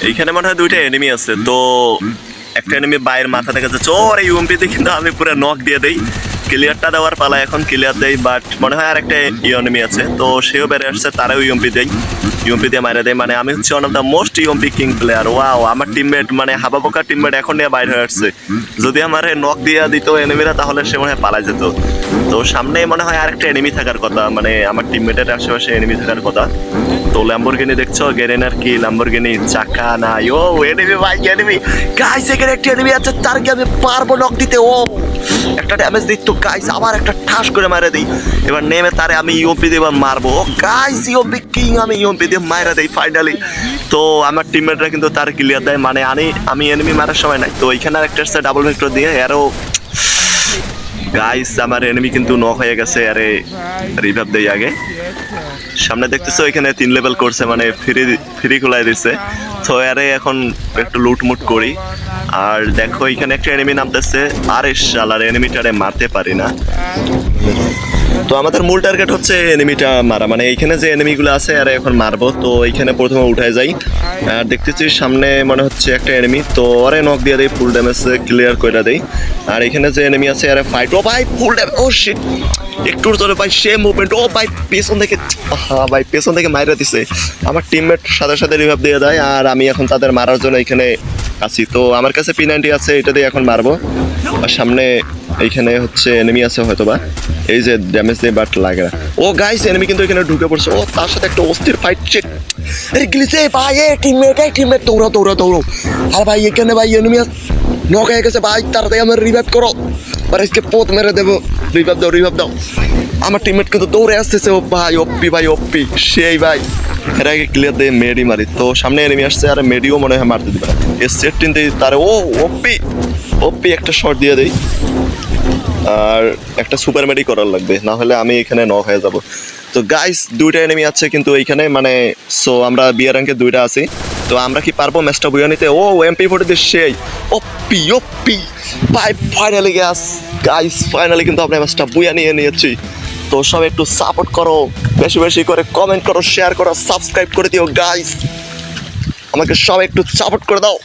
এইখানে মনে হয় দুইটা এনিমি আছে, তো একটা এনিমি বাইরের মাথা দেখা যাচ্ছে। ওর এই ইউএমপিতে কিন্তু আমি পুরো নক দিয়ে দেই। ক্লিয়ারটা দেওয়ার পালা, এখন ক্লিয়ার দেই, বাট মনে হয় আর একটা এনিমি আছে, তো সেও বেড়ে আসছে, তারাও ইউএমপি দেয়, ইউএমপি দিয়ে মারা দেয়। মানে আমি হচ্ছে one of the most UMP king player. Wow, আমার টিমমেট মানে হাবাবোকা টিমমেট এখন নিয়ে বাইরে হয়ে আসছে। যদি আমার নক দিয়ে দিত এনিমিরা তাহলে সে মনে হয় পালা যেত। তো সামনে মনে হয় আরেকটা এনিমি থাকার কথা, মানে আমার টিমমেটের আশেপাশে এনিমি থাকার কথা। তো ল্যাম্বরগিনি দেখছো, গেরেনার কি ল্যাম্বরগিনি চাকা নাই। ও এনিমি ভাই, এনিমি গাইস, এখানে একটা এনিমি আছে, তারকে আমি পারবো নক দিতে। ও একটা ড্যামেজ দিত গাইস, আবার একটা ঠাস করে মারা দিই। এবার নেমে তারে আমি ইউএমপি দিয়ে মারবো। ও গাইস, ইউএমপি কিং, আমি ইউএমপি দিয়ে মারা দেই ফাইনালি। তো আমার টিমমেটরা কিন্তু তার ক্লিয়ার দেয়, মানে আমি এনিমি মারার সময় নাই। তো এখানে আরেকটা আসছে ডাবল ভেক্টর দিয়ে, আরও গাইস আমার এনিমি কিন্তু নক হয়ে গেছে। আরে রিভাইভ দেই আগে। সামনে দেখতেছো এখানে 3 লেভেল করছে, মানে ফ্রি খোলাই দিচ্ছে। তো আরে এখন একটু লুটমুট করি। আর দেখো এখানে একটা এনিমি নামতেছে, আরে শালার এনিমিটারে মারতে পারি না। তো আমাদের মূল টার্গেট হচ্ছে এনিমিটা মারা, মানে এইখানে যে এনিমিগুলো আছে আরে এখন মারবো। তো এইখানে প্রথমে উঠায় যাই, আর দেখতেছি সামনে মনে হচ্ছে একটা এনিমি, তো আরে নক দিয়ে দেই, ফুল ড্যামেজ ক্লিয়ার করে দেই। আর এখানে যে এনিমি আছে আরে ফাইট। ও ভাই ফুল ড্যামেজ, ও শিট, একটুর জন্য ভাই সে মুভমেন্ট। ও ভাই পেছন থেকে, হ্যাঁ ভাই পেছন থেকে মাইরা দিছে। আমার টিমমেট সাথে সাথে রিভাইভ দিয়ে দেয়, আর আমি এখন তাদের মারার জন্য এখানে আছি। তো আমার কাছে P90 আছে, এটা দিয়ে এখন মারবো। আর সামনে এইখানে হচ্ছে এনিমি আছে হয়তোবা, এই যে ড্যামেজ দিয়ে বাট লাগে না। ও গাইস, এনিমি কিন্তু এখানে ঢুকে পড়ছে। ও তার সাথে একটা অস্থির ফাইট। চিট, আরে গ্লিচে ভাই, এই টিমমেট দৌড়াও দৌড়াও দৌড়াও। আর ভাই এখানে ভাই এনিমি নক হয়ে গেছে ভাই, তাড়াতাড়ি আমার রিভাইভ করো, আর আজকে পোত মেরে দেবো। রিভাইভ দাও। আমার টিমমেট কিন্তু দৌড়ে আসতেছে। ও ভাই ওপি, ভাই ওপি সেই ভাই, এর আগে ক্লিয়ার দিয়ে মেডি মারি। তো সামনে এনিমি আসছে, আর মেডিও মনে হয় মারতে দিবে না। এর সেট টিন দিয়ে তারে, ও ওপি একটা শট দিয়ে দেই। আর একটা সুপার মেডি করার লাগবে, না হলে আমি এখানে নক হয়ে যাব। তো গাইস দুইটা এনিমি আছে কিন্তু এইখানে, মানে সো আমরা বিয়ার র্যাঙ্কে দুইটা আছি। তো আমরা কি পারবো ম্যাচটা বুঝে নিতে? ও MP40 দিয়ে সেই ওপি ভাই, ফাইনালি গাইস ফাইনালি কিন্তু আমরা ম্যাচটা বুঝে নিয়েছি। তো সব একটু সাপোর্ট করো, বেশি বেশি করে কমেন্ট করো, শেয়ার করো, সাবস্ক্রাইব করে দিও গাইস, আমাকে সব একটু সাপোর্ট করে দাও।